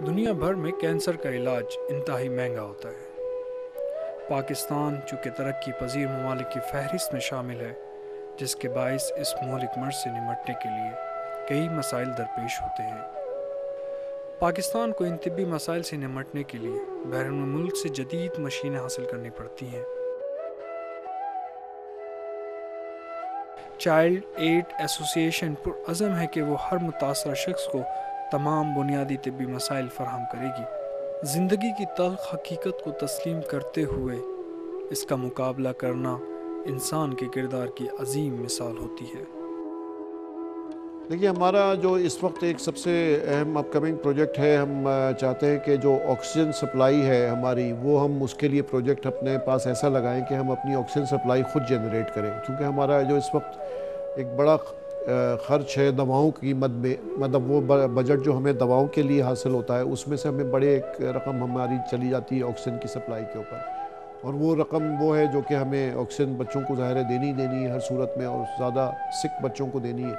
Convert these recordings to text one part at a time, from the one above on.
दुनिया भर में कैंसर का इलाज इंतहाई महंगा होता है। पाकिस्तान चूँकि तरक्की पजीर ममालिक की फहरिस्त में शामिल है, जिसके बायस इस मुहलिक मर्ज से निमटने के लिए कई मसाइल दरपेश होते हैं। पाकिस्तान को इन तिब्बी मसाइल से निमटने के लिए बैरून मुल्क से जदीद मशीनें हासिल करनी पड़ती हैं। चाइल्ड एड एसोसिएशन पुरअज़म है कि वो हर मुतासरा शख्स को तमाम बुनियादी तिब्बी मसाइल फराहम करेगी। ज़िंदगी की तल्ख़ हकीकत को तस्लीम करते हुए इसका मुकाबला करना इंसान के किरदार की अजीम मिसाल होती है। देखिए, हमारा जो इस वक्त एक सबसे अहम अपकमिंग प्रोजेक्ट है, हम चाहते हैं कि जो ऑक्सीजन सप्लाई है हमारी, वो हम उसके लिए प्रोजेक्ट अपने पास ऐसा लगाएं कि हम अपनी ऑक्सीजन सप्लाई ख़ुद जनरेट करें। क्योंकि हमारा जो इस वक्त एक बड़ा ख़र्च है दवाओं की कीमत में, मतलब वो बजट जो हमें दवाओं के लिए हासिल होता है, उसमें से हमें बड़े एक रकम हमारी चली जाती है ऑक्सीजन की सप्लाई के ऊपर। और वो रकम वो है जो कि हमें ऑक्सीजन बच्चों को ज़ाहिर है देनी है हर सूरत में, और ज़्यादा सिक बच्चों को देनी है।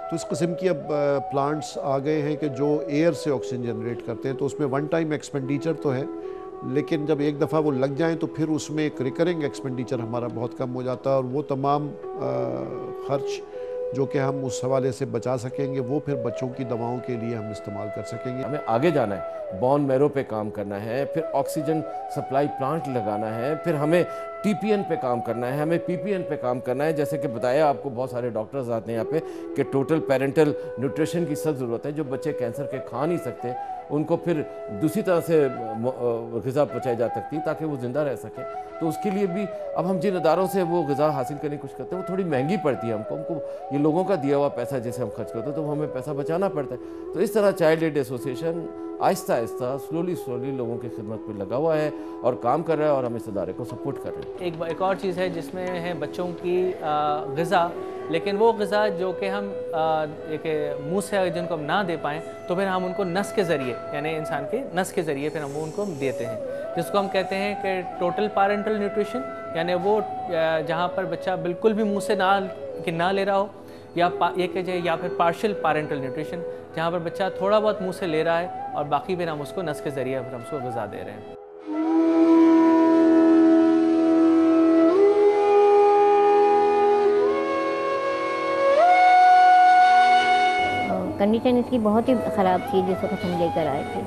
तो इस किस्म की अब प्लांट्स आ गए हैं कि जो एयर से ऑक्सीजन जनरेट करते हैं। तो उसमें वन टाइम एक्सपेंडिचर तो है, लेकिन जब एक दफ़ा वो लग जाएं तो फिर उसमें एक रिकरिंग एक्सपेंडिचर हमारा बहुत कम हो जाता है, और वो तमाम ख़र्च जो कि हम उस हवाले से बचा सकेंगे वो फिर बच्चों की दवाओं के लिए हम इस्तेमाल कर सकेंगे। हमें आगे जाना है, बोन मैरो पे काम करना है, फिर ऑक्सीजन सप्लाई प्लांट लगाना है, फिर हमें टीपीएन पे काम करना है, हमें पीपीएन पे काम करना है। जैसे कि बताया आपको, बहुत सारे डॉक्टर्स आते हैं यहाँ पे कि टोटल पेरेंटल न्यूट्रिशन की सख्त ज़रूरत है। जो बच्चे कैंसर के खा नहीं सकते उनको फिर दूसरी तरह से ग़िज़ा पहुँचाई जा सकती है ताकि वो ज़िंदा रह सकें। तो उसके लिए भी अब हम जिन इदारों से वो ग़िज़ा हासिल करने की कोशिश करते हैं वो थोड़ी महंगी पड़ती है हमको ये लोगों का दिया हुआ पैसा जैसे हम खर्च करते हैं तो हमें पैसा बचाना पड़ता है। तो इस तरह child add association Aahista Aahista slowly लोगों की खिदमत में लगा हुआ है और काम कर रहा है, और हम इस इदारे को सपोर्ट कर रहे हैं। एक और चीज़ है जिसमें है बच्चों की ग़िज़ा, लेकिन वो ग़िज़ा जो कि हम एक मुँह से जिनको हम ना दे पाएँ तो फिर हम उनको नस के ज़रिए, यानी इंसान के नस के ज़रिए फिर हम वो उनको देते हैं, जिसको हम कहते हैं कि टोटल पैरेंटल न्यूट्रिशन। यानी वो जहाँ पर बच्चा बिल्कुल भी मुँह से ना ले रहा हो, या ये कहिए, या फिर पार्शियल पैरेंटल न्यूट्रिशन, जहाँ पर बच्चा थोड़ा बहुत मुँह से ले रहा है और बाकी फिर हम उसको नस के ज़रिए फिर हम उसको ग़िज़ा दे रहे हैं। कंडीशन इसकी बहुत ही ख़राब थी जिस वक्त हम लेकर आए थे।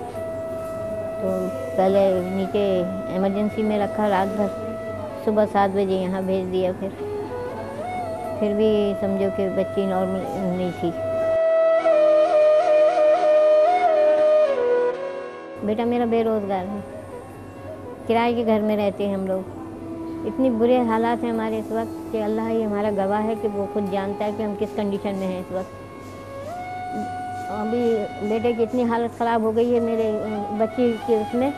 तो पहले नीचे इमरजेंसी में रखा रात भर, सुबह 7 बजे यहाँ भेज दिया। फिर भी समझो कि बच्ची नॉर्मल नहीं थी। बेटा मेरा बेरोज़गार है, किराए के घर में रहते हैं हम लोग। इतनी बुरे हालात हैं हमारे इस वक्त कि अल्लाह ही हमारा गवाह है कि वो खुद जानता है कि हम किस कंडीशन में हैं इस वक्त। अभी बेटे की इतनी हालत ख़राब हो गई है मेरे बच्ची की, उसमें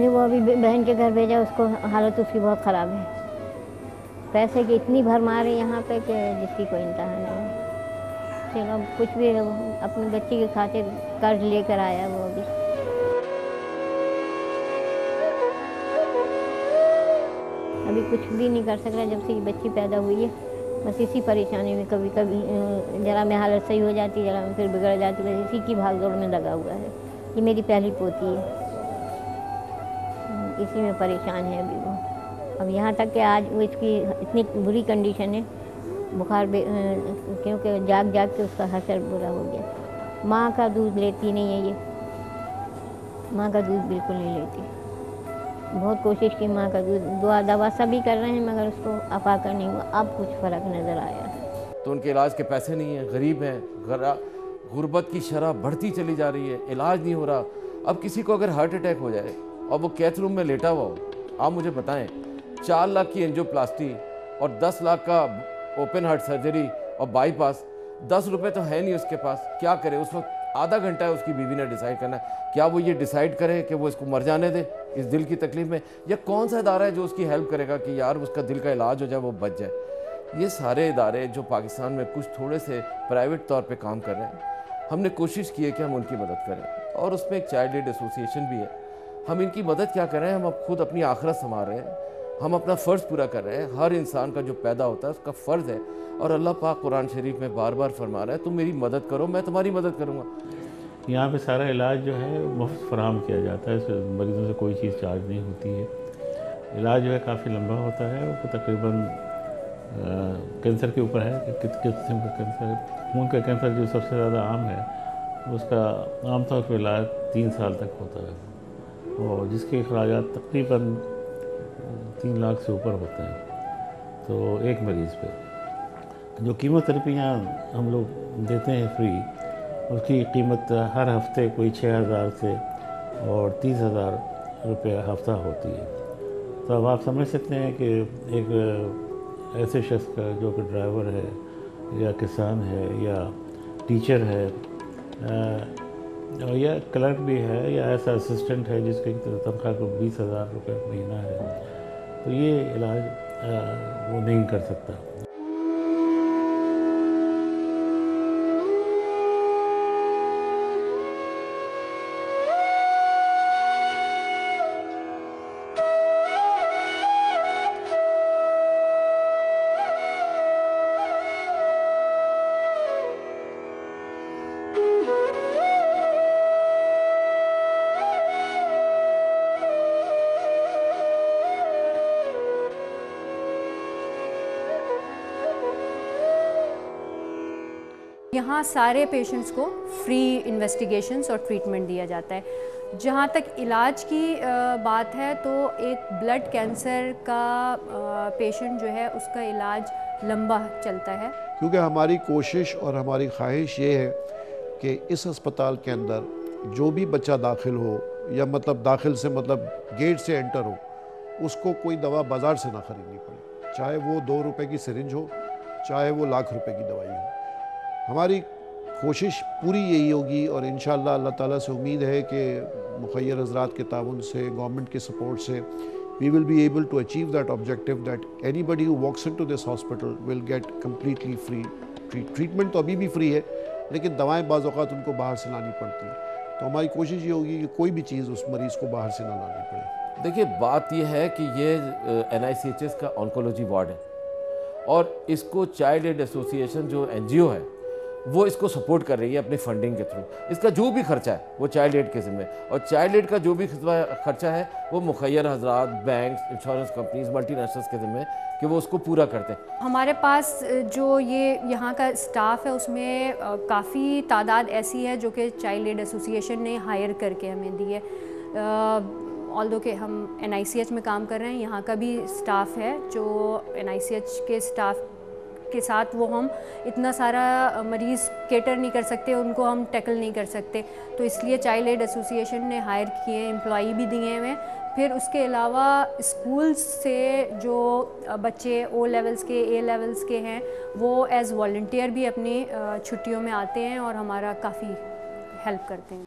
वो अभी बहन के घर भेजा, उसको हालत उसकी बहुत ख़राब है। पैसे की इतनी भरमार है यहाँ पे कि जिसकी कोई इंतहा नहीं है। चलो कुछ भी अपनी बच्ची के खातिर कर्ज लेकर आया वो अभी कुछ भी नहीं कर सक रहा जब से ये बच्ची पैदा हुई है। बस इसी परेशानी में कभी जरा में हालत सही हो जाती, जरा में फिर बिगड़ जाती, बस इसी की भागदौड़ में लगा हुआ है। ये मेरी पहली पोती है, इसी में परेशान है अभी वो। अब यहाँ तक कि आज वो इसकी इतनी बुरी कंडीशन है, बुखार क्योंकि जाग के उसका हशर बुरा हो गया। माँ का दूध लेती नहीं है ये, माँ का दूध बिल्कुल नहीं लेती। बहुत कोशिश की माँ का दूध, दवा सभी कर रहे हैं मगर उसको अफाका नहीं हुआ। अब कुछ फ़र्क नज़र आया। तो उनके इलाज के पैसे नहीं हैं, गरीब हैं, गुर्बत की शरह बढ़ती चली जा रही है, इलाज नहीं हो रहा। अब किसी को अगर हार्ट अटैक हो जाए और वो कैथ रूम में लेटा हुआ हो, आप मुझे बताएं 4 लाख की एंजियोप्लास्टी और 10 लाख का ओपन हार्ट सर्जरी और बाईपास, 10 रुपये तो है नहीं उसके पास, क्या करे? उस वक्त आधा घंटा है उसकी बीवी ने डिसाइड करना है, क्या वो ये डिसाइड करे कि वो इसको मर जाने दे इस दिल की तकलीफ में, या कौन सा इदारा है जो उसकी हेल्प करेगा कि यार उसका दिल का इलाज हो जाए, वो बच जाए। ये सारे इदारे जो पाकिस्तान में कुछ थोड़े से प्राइवेट तौर पे काम कर रहे हैं, हमने कोशिश की है कि हम उनकी मदद करें, और उसमें एक चाइल्ड एड एसोसिएशन भी है। हम इनकी मदद क्या कर रहे हैं, हम अब खुद अपनी आखिरत संभाल रहे हैं, हम अपना फ़र्ज़ पूरा कर रहे हैं। हर इंसान का जो पैदा होता है उसका फ़र्ज़ है, और अल्लाह पाक कुरान शरीफ में बार बार फरमा रहा है, तुम मेरी मदद करो मैं तुम्हारी मदद करूँगा। यहाँ पे सारा इलाज जो है मुफ्त फराहम किया जाता है, इसमें मरीज़ों से कोई चीज़ चार्ज नहीं होती है। इलाज जो है काफ़ी लंबा होता है, वो तकरीबन कैंसर के ऊपर है कि किस किस्म का कैंसर है। खून का कैंसर जो सबसे ज़्यादा आम है, उसका आमतौर पर इलाज 3 साल तक होता है और जिसके अखराजात तकरीबन 3 लाख से ऊपर होते हैं तो एक मरीज़ पे। जो कीमोथेरेपियाँ हम लोग देते हैं फ्री, उसकी कीमत हर हफ्ते कोई 6,000 से और 30,000 रुपये हफ्ता होती है। तो अब आप समझ सकते हैं कि एक ऐसे शख्स का जो कि ड्राइवर है या किसान है या टीचर है और या क्लर्क भी है या ऐसा असिस्टेंट है जिसकी तनख्वाह को 20,000 रुपये महीना है, तो ये इलाज वो नहीं कर सकता। यहाँ सारे पेशेंट्स को फ्री इन्वेस्टिगेशंस और ट्रीटमेंट दिया जाता है। जहाँ तक इलाज की बात है तो एक ब्लड कैंसर का पेशेंट जो है उसका इलाज लंबा चलता है, क्योंकि हमारी कोशिश और हमारी ख्वाहिश ये है कि इस अस्पताल के अंदर जो भी बच्चा दाखिल हो या मतलब दाखिल से मतलब गेट से एंटर हो, उसको कोई दवा बाज़ार से ना ख़रीदनी पड़े, चाहे वो 2 रुपए की सिरिंज हो, चाहे वो लाख रुपए की दवाई हो। हमारी कोशिश पूरी यही होगी और इंशाअल्लाह अल्लाह ताला से उम्मीद है कि मुखय्यर हज़रात के ताउन से, गवर्नमेंट के सपोर्ट से we will be able to achieve that objective that anybody who walks into this hospital will get completely free treatment। तो अभी भी फ्री है, लेकिन दवाएं बाज़ औक़ात उनको बाहर से लानी पड़ती हैं। तो हमारी कोशिश ये होगी कि कोई भी चीज़ उस मरीज़ को बाहर से ना लानी पड़े। देखिए, बात यह है कि ये NICHS का ऑन्कोलॉजी वार्ड है और इसको चाइल्ड एड एसोसिएशन जो NGO है वो इसको सपोर्ट कर रही है अपनी फंडिंग के थ्रू। इसका जो भी खर्चा है वो चाइल्ड एड के ज़िम्मे, और चाइल्ड एड का जो भी खर्चा है वो मुखय्यर हज़रात, बैंक, इंश्योरेंस कंपनीज, मल्टीनेशनल्स के ज़िम्मे कि वो उसको पूरा करते हैं। हमारे पास जो ये यहाँ का स्टाफ है उसमें काफ़ी तादाद ऐसी है जो कि चाइल्ड एड एसोसिएशन ने हायर करके हमें दी है। ऑल्दो कि हम NICH में काम कर रहे हैं, यहाँ का भी स्टाफ है जो NICH के स्टाफ के साथ वो हम इतना सारा मरीज़ केटर नहीं कर सकते, उनको हम टैकल नहीं कर सकते, तो इसलिए चाइल्ड एड एसोसिएशन ने हायर किए, एम्प्लॉई भी दिए हुए। फिर उसके अलावा स्कूल्स से जो बच्चे O लेवल्स के, A लेवल्स के हैं, वो एज़ वॉलंटियर भी अपनी छुट्टियों में आते हैं और हमारा काफ़ी हेल्प करते हैं।